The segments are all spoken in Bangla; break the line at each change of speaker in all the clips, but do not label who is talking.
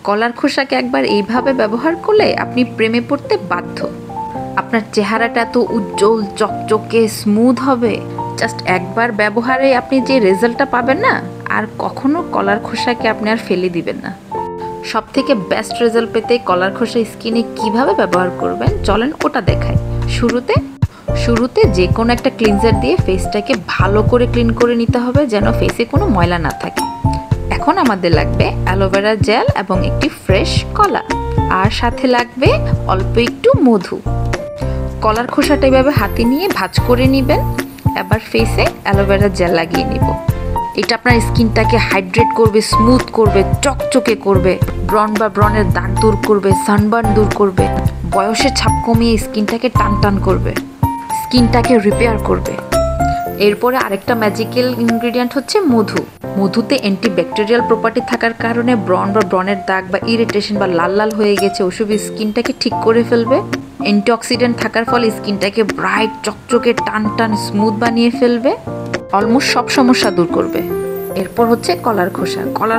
কলার খোসাকে একবার এইভাবে ব্যবহার করলে আপনি প্রেমে পড়তে বাধ্য। আপনার চেহারাটা এত উজ্জ্বল, চকচকে, স্মুথ হবে। জাস্ট একবার ব্যবহারে আপনি যে রেজাল্টটা পাবেন না, আর কখনো কলার খোসাকে আপনি আর ফেলে দিবেন না। সবথেকে বেস্ট রেজাল্ট পেতে কলার খোসা স্কিনে কিভাবে ব্যবহার করবেন চলেন ওটা দেখাই। শুরুতে যে কোনো একটা ক্লিনজার দিয়ে ফেসটাকে ভালো করে ক্লিন করে নিতে হবে, যেন ফেসে কোনো ময়লা না থাকে। এখন আমাদের লাগবে অ্যালোভেরা জেল এবং একটি ফ্রেশ কলা, আর সাথে লাগবে অল্প একটু মধু। কলার খোসাটা এভাবে হাতে নিয়ে ভাঁজ করে নেবেন। এবার ফেসে অ্যালোভেরা জেল লাগিয়ে নিব। এটা আপনার স্কিনটাকে হাইড্রেট করবে, স্মুথ করবে, চকচকে করবে, ব্রণের দাগ দূর করবে, সানবার্ন দূর করবে, বয়সের ছাপ কমিয়ে স্কিনটাকে টান করবে, স্কিনটাকে রিপেয়ার করবে। এরপরে আরেকটা ম্যাজিক্যাল ইনগ্রেডিয়েন্ট হচ্ছে মধু। মধুতে অ্যান্টিব্যাকটেরিয়াল প্রপার্টি থাকার কারণে ব্রণের দাগ বা ইরিটেশন বা লাল হয়ে গেছে ওসব স্কিনটাকে ঠিক করে ফেলবে। অ্যান্টিঅক্সিডেন্ট থাকার ফলে স্কিনটাকে ব্রাইট, চকচকে, টান স্মুথ বানিয়ে ফেলবে। অলমোস্ট সব সমস্যা দূর করবে। এরপর হচ্ছে কলার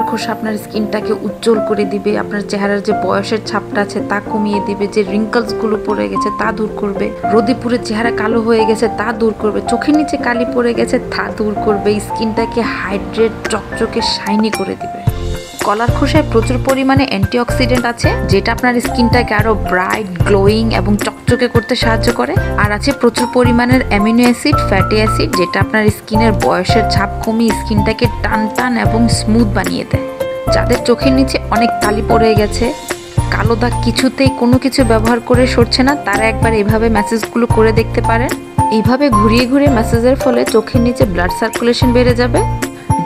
খোসা আপনার স্কিনটাকে উজ্জ্বল করে দিবে, আপনার চেহারার যে বয়সের ছাপটা আছে তা কমিয়ে দিবে, যে রিঙ্কলসগুলো পড়ে গেছে তা দূর করবে, রোদে পুড়ে চেহারা কালো হয়ে গেছে তা দূর করবে, চোখের নিচে কালি পড়ে গেছে তা দূর করবে, স্কিনটাকে হাইড্রেট, চকচকে, শাইনি করে দিবে। কলার খোসায় প্রচুর পরিমাণে অ্যান্টিঅক্সিডেন্ট আছে, যেটা আপনার স্কিনটাকে আরো ব্রাইট, গ্লোয়িং এবং চকচকে করতে সাহায্য করে। আর আছে প্রচুর পরিমাণের অ্যামিনো অ্যাসিড, ফ্যাটি অ্যাসিড, যেটা আপনার স্কিনের বয়সের ছাপ কমিয়ে স্কিনটাকে টান এবং স্মুথ বানিয়ে দেয়। যাদের চোখের নিচে অনেক কালি পড়ে গেছে, কালো দাগ কিছুতেই কোনো কিছু ব্যবহার করে সরছে না, তারা একবার এভাবে ম্যাসেজগুলো করে দেখতে পারেন। এইভাবে ঘুরিয়ে ম্যাসেজের ফলে চোখের নিচে ব্লাড সার্কুলেশন বেড়ে যাবে,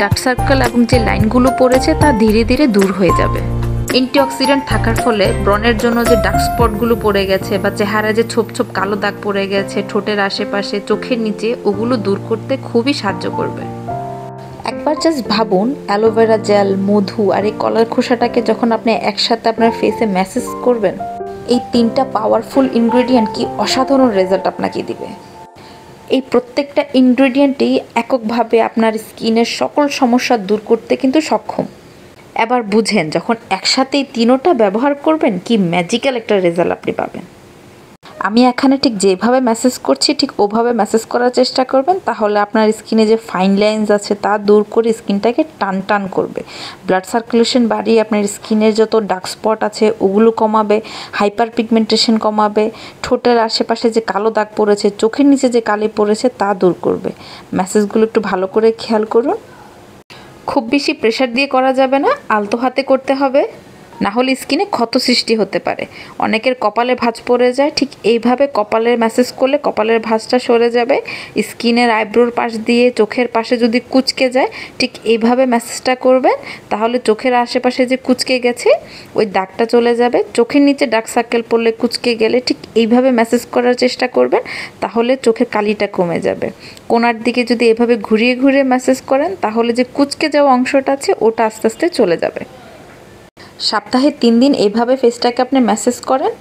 ডার্ক সার্কেল এবং যে লাইনগুলো পড়েছে তা ধীরে ধীরে দূর হয়ে যাবে। অ্যান্টিঅক্সিডেন্ট থাকার ফলে ব্রণের জন্য যে ডার্ক স্পটগুলো পড়ে গেছে বা চেহারায় যে ছোপ কালো দাগ পড়ে গেছে ঠোঁটের আশেপাশে, চোখের নিচে, ওগুলো দূর করতে খুবই সাহায্য করবে। একবার জাস্ট ভাবুন, অ্যালোভেরা জেল, মধু আর এই কলার খোসাটাকে যখন আপনি একসাথে আপনার ফেসে ম্যাসেজ করবেন, এই তিনটা পাওয়ারফুল ইনগ্রেডিয়েন্ট কি অসাধারণ রেজাল্ট আপনাকে দিবে। এই প্রত্যেকটা ইনগ্রেডিয়েন্টই এককভাবে আপনার স্কিনের সকল সমস্যা দূর করতে কিন্তু সক্ষম। এবার বুঝেন, যখন একসাথে এই তিনোটা ব্যবহার করবেন কি ম্যাজিক্যাল একটা রেজাল্ট আপনি পাবেন। আমি এখানে ঠিক যেভাবে মেসেজ করছি ঠিক ওভাবে মেসেজ করার চেষ্টা করবেন, তাহলে আপনার স্কিনে যে ফাইন লাইন্স আছে তা দূর করে স্কিনটাকে টান করবে, ব্লাড সার্কুলেশন বাড়িয়ে আপনার স্কিনের যত ডার্ক স্পট আছে ওগুলো কমাবে, হাইপার পিগমেন্টেশন কমাবে, ঠোঁটের আশেপাশে যে কালো দাগ পড়েছে, চোখের নিচে যে কালি পড়েছে তা দূর করবে। মেসেজগুলো একটু ভালো করে খেয়াল করুন। খুব বেশি প্রেশার দিয়ে করা যাবে না, আলতো হাতে করতে হবে, না হলে স্কিনে ক্ষত সৃষ্টি হতে পারে। অনেকের কপালে ভাঁজ পড়ে যায়, ঠিক এইভাবে কপালের ম্যাসেজ করলে কপালের ভাঁজটা সরে যাবে। স্কিনের আইব্রোর পাশ দিয়ে চোখের পাশে যদি কুঁচকে যায়, ঠিক এইভাবে ম্যাসেজটা করবেন, তাহলে চোখের আশেপাশে যে কুঁচকে গেছে ওই দাগটা চলে যাবে। চোখের নিচে ডার্ক সার্কেল পড়লে, কুঁচকে গেলে ঠিক এইভাবে ম্যাসেজ করার চেষ্টা করবেন, তাহলে চোখের কালিটা কমে যাবে। কোনার দিকে যদি এভাবে ঘুরিয়ে ম্যাসেজ করেন, তাহলে যে কুঁচকে যাওয়া অংশটা আছে ওটা আস্তে আস্তে চলে যাবে। সপ্তাহে 3 দিন এইভাবে ফেসটাকে আপনি ম্যাসেজ করেন,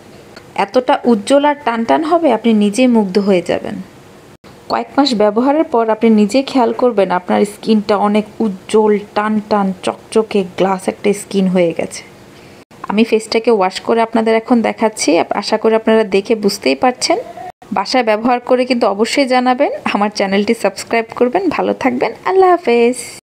এতটা উজ্জ্বল আর টান হবে আপনি নিজেই মুগ্ধ হয়ে যাবেন। কয়েক মাস ব্যবহারের পর আপনি নিজেই খেয়াল করবেন আপনার স্কিনটা অনেক উজ্জ্বল, টান চকচকে, গ্লাস একটা স্কিন হয়ে গেছে। আমি ফেসটাকে ওয়াশ করে আপনাদের এখন দেখাচ্ছি, আশা করি আপনারা দেখে বুঝতেই পারছেন। বাসায় ব্যবহার করে কিন্তু অবশ্যই জানাবেন, আমার চ্যানেলটি সাবস্ক্রাইব করবেন। ভালো থাকবেন, আল্লাহ হাফেজ।